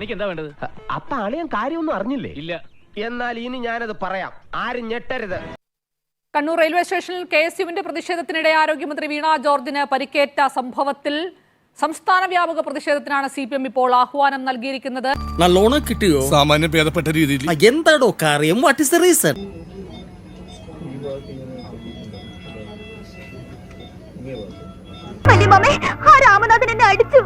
തനിക്ക് എന്താ വേണ്ടത്? അപ്പൊ അളിയൻ കാര്യമൊന്നും അറിഞ്ഞില്ലേ? ഇല്ല. എന്നാൽ ഇനി ഞാനത് പറയാം, ആരും ഞെട്ടരുത്. കണ്ണൂർ റെയിൽവേ സ്റ്റേഷനിൽ KSUവിന്റെ പ്രതിഷേധത്തിനിടെ ആരോഗ്യമന്ത്രി വീണ ജോർജിന് പരിക്കേറ്റ സംഭവത്തിൽ സംസ്ഥാന വ്യാപക പ്രതിഷേധത്തിനാണ് CPM ഇപ്പോൾ ആഹ്വാനം നൽകിയിരിക്കുന്നത്. നല്ലോണം കിട്ടിയോ? സാമാന്യം ഭേദപ്പെട്ട രീതിയിൽ. എന്താടോ കാര്യം? What is the reason? Ramanathan എന്നെ അടിച്ചു.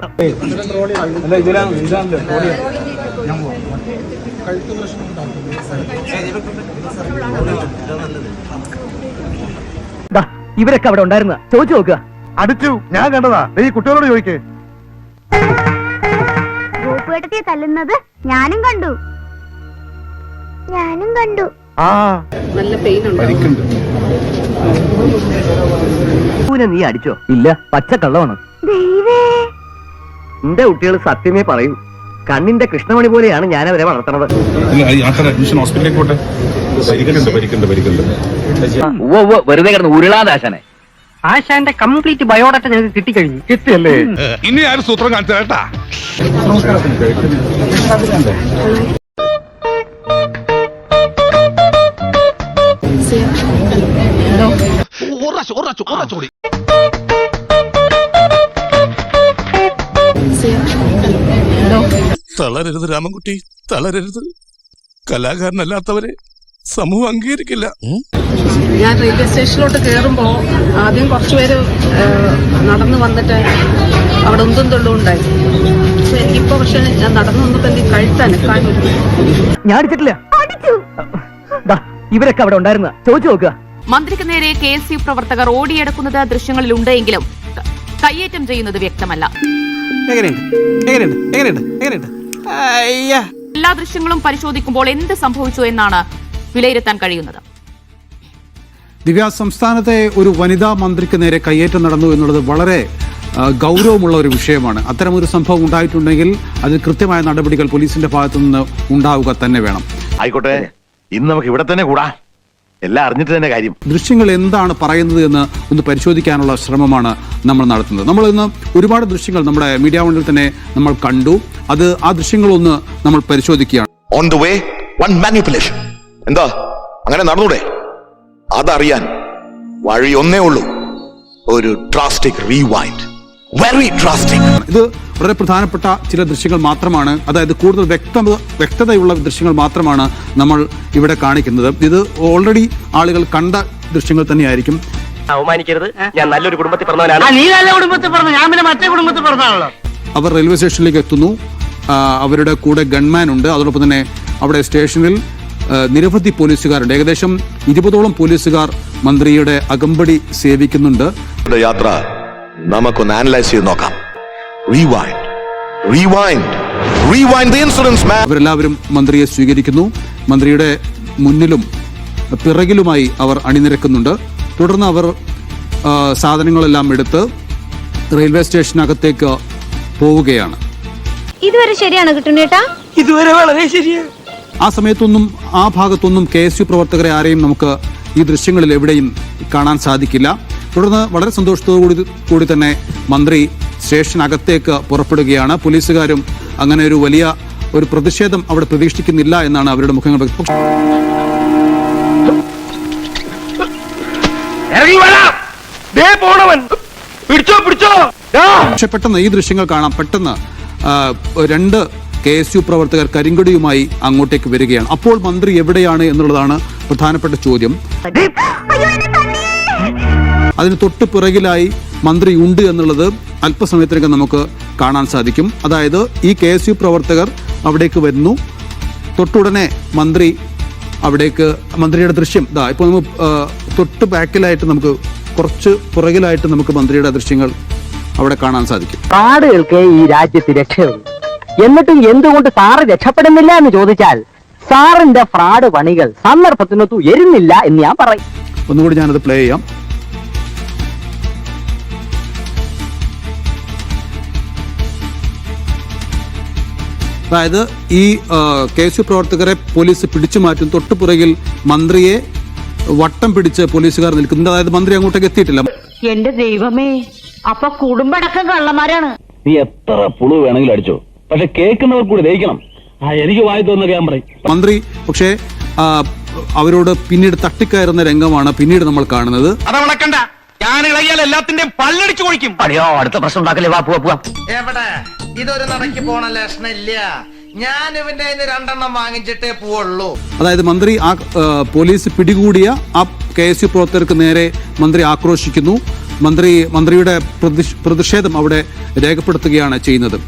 ഇവരൊക്കെ അവിടെ ഉണ്ടായിരുന്ന ചോദിച്ചു നോക്കുക. അടിച്ചു, ഞാൻ കണ്ടതാ. ഈ കുട്ടികളോട് ചോദിക്കേ. ഗോപുവേട്ടത്തെ തല്ലുന്നത് ഞാനും കണ്ടു. നല്ല പെയിൻ ഉണ്ട്. നീ അടിച്ചോ? ഇല്ല, പച്ച കള്ളമാണ്. എന്റെ കുട്ടികൾ സത്യമേ പറയൂ. കണ്ണിന്റെ കൃഷ്ണമണി പോലെയാണ് ഞാൻ അവരെ വളർത്തണത്. വെറുതെ കിടന്ന് ഉരുളാദാശനെ. ആശാന്റെ കംപ്ലീറ്റ് ബയോഡാറ്റ ഞങ്ങൾക്ക് കിട്ടിക്കഴിഞ്ഞു. കിട്ടിയല്ലേ? ഇനി ആരും സൂത്രം കാണിച്ചു കേട്ടാ. തളരരുത് രാമൻകുട്ടി, തളരരുത്. കലാകാരനല്ലാത്തവരെ സമൂഹം അംഗീകരിക്കില്ല. ഞാൻ റെയിൽവേ സ്റ്റേഷനിലോട്ട് കയറുമ്പോൾ ആദ്യം കുറച്ചുപേര് നടന്നു വന്നിട്ട് അവിടെ ഒന്നും തൊള്ളും ഉണ്ടായി. എനിക്കിപ്പോ പക്ഷെ ഞാൻ നടന്നു വന്നപ്പോ എനിക്ക് കഴുത്താനക്കാൻ ഞാൻ അടിച്ചിട്ടില്ല. ഇവരൊക്കെ അവിടെ ഉണ്ടായിരുന്ന ചോദിച്ചു നോക്കുക. മന്ത്രിക്ക് നേരെ KSU പ്രവർത്തകർ ഓടിയെടുക്കുന്നത് ദൃശ്യങ്ങളിലുണ്ട് എങ്കിലും കയ്യേറ്റം ചെയ്യുന്നത് വ്യക്തമല്ല. എല്ലാ ദൃശ്യങ്ങളും പരിശോധിക്കുമ്പോൾ എന്ത് സംഭവിച്ചു എന്നാണ് വിലയിരുത്താൻ കഴിയുന്നത്. ദിവ്യ, സംസ്ഥാനത്തെ ഒരു വനിതാ മന്ത്രിക്ക് നേരെ കയ്യേറ്റം നടന്നു എന്നുള്ളത് വളരെ ഗൗരവമുള്ള ഒരു വിഷയമാണ്. അത്തരമൊരു സംഭവം ഉണ്ടായിട്ടുണ്ടെങ്കിൽ അതിൽ കൃത്യമായ നടപടികൾ പോലീസിന്റെ ഭാഗത്തു നിന്ന് ഉണ്ടാവുക തന്നെ വേണം. ആയിക്കോട്ടെ, ഇന്ന് നമുക്ക് ഇവിടെ തന്നെ കൂടാ. എല്ലാം അറിഞ്ഞിട്ട് തന്നെ കാര്യം. ദൃശ്യങ്ങൾ എന്താണ് പറയുന്നത് എന്ന് ഒന്ന് പരിശോധിക്കാനുള്ള ശ്രമമാണ് നമ്മൾ നടത്തുന്നത്. നമ്മൾ ഇന്ന് ഒരുപാട് ദൃശ്യങ്ങൾ നമ്മുടെ മീഡിയ വണ്ണിൽ തന്നെ നമ്മൾ കണ്ടു. ആ ദൃശ്യങ്ങളൊന്ന് നമ്മൾ പരിശോധിക്കുകയാണ്. On the way one manipulation. എന്താ അങ്ങനെ നടന്നൂടെ? അതറിയാൻ വഴി ഒന്നേ ഉള്ളൂ, ഒരു ഡ്രാസ്റ്റിക് റീവൈൻഡ്. Very drastic. ഇത് വളരെ പ്രധാനപ്പെട്ട ചില ദൃശ്യങ്ങൾ മാത്രമാണ്, അതായത് കൂടുതൽ വ്യക്തതയുള്ള ദൃശ്യങ്ങൾ മാത്രമാണ് നമ്മൾ ഇവിടെ കാണിക്കുന്നത്. ഇത് ഓൾറെഡി ആളുകൾ കണ്ട ദൃശ്യങ്ങൾ തന്നെയായിരിക്കും. അവമാനിക്കരുത്, ഞാൻ നല്ലൊരു കുടുംബത്തിൽ പറഞ്ഞവനാണ്. നീ നല്ല കുടുംബത്തിൽ പറഞ്ഞു, ഞാൻ പിന്നെ മറ്റേ കുടുംബത്തിൽ പറഞ്ഞാണല്ലോ. അവർ റെയിൽവേ സ്റ്റേഷനിലേക്ക് എത്തുന്നു. അവരുടെ കൂടെ ഗൺമാൻ ഉണ്ട്. അതോടൊപ്പം തന്നെ അവിടെ സ്റ്റേഷനിൽ നിരവധി പോലീസുകാരുണ്ട്. ഏകദേശം 20ഓളം പോലീസുകാർ മന്ത്രിയുടെ അകമ്പടി സേവിക്കുന്നുണ്ട്. യാത്ര നമുക്കൊന്ന് അനലൈസ് ചെയ്ത് നോക്കാം. അവരെല്ലാവരും മന്ത്രിയെ സ്വീകരിക്കുന്നു. മന്ത്രിയുടെ മുന്നിലും പിറകിലുമായി അവർ അണിനിരക്കുന്നുണ്ട്. തുടർന്ന് അവർ സാധനങ്ങളെല്ലാം എടുത്ത് റെയിൽവേ സ്റ്റേഷനകത്തേക്ക് പോവുകയാണ്. ഇതുവരെ ശരിയാണ് കിട്ടുന്നേട്ടാ? ഇതുവരെ വളരെ ശരിയാണ്. ആ സമയത്തൊന്നും ആ ഭാഗത്തൊന്നും KSU പ്രവർത്തകരെ ആരെയും നമുക്ക് ഈ ദൃശ്യങ്ങളിൽ എവിടെയും കാണാൻ സാധിക്കില്ല. തുടർന്ന് വളരെ സന്തോഷത്തോടു കൂടി തന്നെ മന്ത്രി സ്റ്റേഷനകത്തേക്ക് പുറപ്പെടുകയാണ്. പോലീസുകാരും അങ്ങനെ ഒരു വലിയ ഒരു പ്രതിഷേധം അവിടെ പ്രതീക്ഷിക്കുന്നില്ല എന്നാണ് അവരുടെ മുഖങ്ങൾ പക്ഷെ പെട്ടെന്ന് ഈ ദൃശ്യങ്ങൾ കാണാം. പെട്ടെന്ന് 2 KSU പ്രവർത്തകർ കരിങ്കൊടിയുമായി അങ്ങോട്ടേക്ക് വരികയാണ്. അപ്പോൾ മന്ത്രി എവിടെയാണ് എന്നുള്ളതാണ് പ്രധാനപ്പെട്ട ചോദ്യം. അതിന് തൊട്ട് പിറകിലായി മന്ത്രി ഉണ്ട് എന്നുള്ളത് അല്പസമയത്തിനകം നമുക്ക് കാണാൻ സാധിക്കും. അതായത് ഈ KSU പ്രവർത്തകർ അവിടേക്ക് വരുന്നു. തൊട്ടുടനെ മന്ത്രി അവിടേക്ക്, മന്ത്രിയുടെ ദൃശ്യം ഇപ്പോൾ നമുക്ക് തൊട്ട് ബാക്കിലായിട്ട്, നമുക്ക് കുറച്ച് പുറകിലായിട്ട് നമുക്ക് മന്ത്രിയുടെ ദൃശ്യങ്ങൾ അവിടെ കാണാൻ സാധിക്കും. കാടുകൾക്ക് ഈ രാജ്യത്ത് രക്ഷയുള്ളൂ. എന്നിട്ടും എന്തുകൊണ്ട് സാറ് രക്ഷപ്പെടുന്നില്ല എന്ന് ചോദിച്ചാൽ സാറിന്റെ ഫ്രാഡ് പണികൾ സന്ദർഭത്തിനൊത്തു എരുന്നില്ല എന്ന് ഞാൻ പറയും. ഒന്നുകൂടി ഞാനത് പ്ലേ ചെയ്യാം. അതായത് ഈ KSU പ്രവർത്തകരെ പോലീസ് പിടിച്ചു മാറ്റും. തൊട്ടുപുറകിൽ മന്ത്രിയെ വട്ടം പിടിച്ച് പോലീസുകാർ നിൽക്കുന്നുണ്ട്. അതായത് മന്ത്രി അങ്ങോട്ടേക്ക് എത്തിയിട്ടില്ല. എന്റെ ദൈവമേ, അപ്പൊ കുടുംബടക്കം കള്ളന്മാരാണ്. നീ എത്ര പുളു വേണമെങ്കിലും അടിച്ചോ, പക്ഷെ കേൾക്കുന്നവർ കൂടി ദഹിക്കണം. എനിക്ക് വായി തോന്നുന്ന ക്യാമറ. മന്ത്രി പക്ഷേ അവരോട് പിന്നീട് തട്ടിക്കയറുന്ന രംഗമാണ് പിന്നീട് നമ്മൾ കാണുന്നത്. അതവണക്കണ്ട, ഞാൻ ഇളകിയാൽ എല്ലാത്തിന്റെയും പല്ലടിച്ചു കൊഴിക്കും. അയ്യോ അടുത്ത പ്രശ്നം ഉണ്ടാക്കല്ലേ, വാ പോവാ. എവിടെ ഇതൊരു നടക്കി പോണ ലക്ഷണില്ല. ഞാൻ ഇവന്റെ രണ്ടെണ്ണം വാങ്ങിച്ചിട്ടേ പോവുള്ളൂ. അതായത് മന്ത്രി ആ പോലീസ് പിടികൂടിയ ആ KSU പ്രവർത്തകർക്ക് നേരെ മന്ത്രി ആക്രോശിക്കുന്നു. മന്ത്രിയുടെ പ്രതിഷേധം അവിടെ രേഖപ്പെടുത്തുകയാണ് ചെയ്യുന്നത്.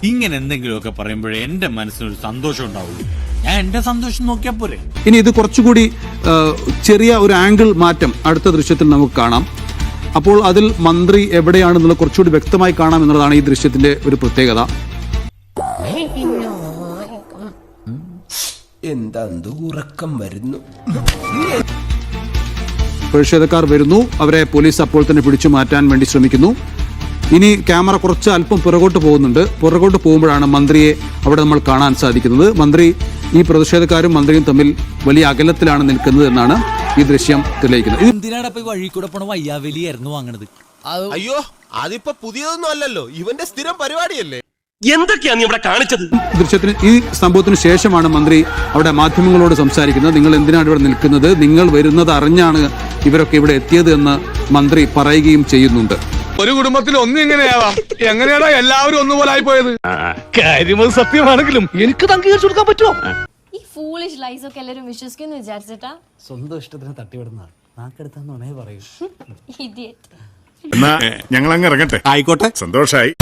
ഇങ്ങനെ എന്തെങ്കിലുമൊക്കെ പറയുമ്പോഴേ എന്റെ മനസ്സിനൊരു സന്തോഷം ഉണ്ടാവുള്ളൂ. ഞാൻ എന്റെ സന്തോഷം നോക്കിയാ പോരെ. ഇനി ഇത് കുറച്ചുകൂടി ചെറിയ ഒരു ആംഗിൾ മാറ്റം അടുത്ത ദൃശ്യത്തിൽ നമുക്ക് കാണാം. അപ്പോൾ അതിൽ മന്ത്രി എവിടെയാണെന്നുള്ളത് കുറച്ചുകൂടി വ്യക്തമായി കാണാം എന്നുള്ളതാണ് ഈ ദൃശ്യത്തിന്റെ ഒരു പ്രത്യേകത. എന്താ ഉറക്കം വരുന്നു. പ്രതിഷേധക്കാർ വരുന്നു, അവരെ പോലീസ് അപ്പോൾ തന്നെ പിടിച്ചു മാറ്റാൻ വേണ്ടി ശ്രമിക്കുന്നു. ഇനി ക്യാമറ കുറച്ച് അല്പം പുറകോട്ട് പോകുന്നുണ്ട്. പുറകോട്ട് പോകുമ്പോഴാണ് മന്ത്രിയെ അവിടെ നമ്മൾ കാണാൻ സാധിക്കുന്നത്. മന്ത്രി ഈ പ്രതിഷേധക്കാരും മന്ത്രിയും തമ്മിൽ വലിയ അകലത്തിലാണ് നിൽക്കുന്നത് എന്നാണ് ഈ ദൃശ്യം തെളിയിക്കുന്നത്. എന്തിനാണ് വഴി കൂടെ പോണ വയ്യാവലിയായിരുന്നു വാങ്ങണത്? അയ്യോ, അതിപ്പോ പുതിയതൊന്നും അല്ലല്ലോ, ഇവന്റെ സ്ഥിരം പരിപാടിയല്ലേ. എന്തൊക്കെയാണ് ഇവിടെ കാണിച്ചത്? ദൃശ്യത്തിന് ഈ സംഭവത്തിന് ശേഷമാണ് മന്ത്രി അവിടെ മാധ്യമങ്ങളോട് സംസാരിക്കുന്നത്. നിങ്ങൾ എന്തിനാണ് ഇവിടെ നിൽക്കുന്നത്? നിങ്ങൾ വരുന്നത് അറിഞ്ഞാണ് ഇവരൊക്കെ ഇവിടെ എത്തിയത് എന്ന് മന്ത്രി പറയുകയും ചെയ്യുന്നുണ്ട്. ഒരു കുടുംബത്തിൽ ഒന്നും ഇങ്ങനെയാവാം. എങ്ങനെയാണോ എല്ലാവരും ഒന്നുപോലെ ആയി പോയത്? കാര്യം സത്യമാണെങ്കിലും എനിക്ക് അംഗീകരിച്ചു കൊടുക്കാൻ പറ്റുമോ? ഈ ഫൂളിഷ് ലൈസ് ഒക്കെ എല്ലാരും വിശ്വസിക്കുന്നു വിചാരിച്ചിട്ടാ? സ്വന്തം ഇഷ്ടത്തിന് തട്ടിവിടുന്നതാണ്. നാക്കെടുത്താന്നുണേ പറയൂ. ഇഡിയറ്റ്. ഞങ്ങൾ അങ്ങ് ഇറങ്ങട്ടെ. ആയിക്കോട്ടെ, സന്തോഷായി.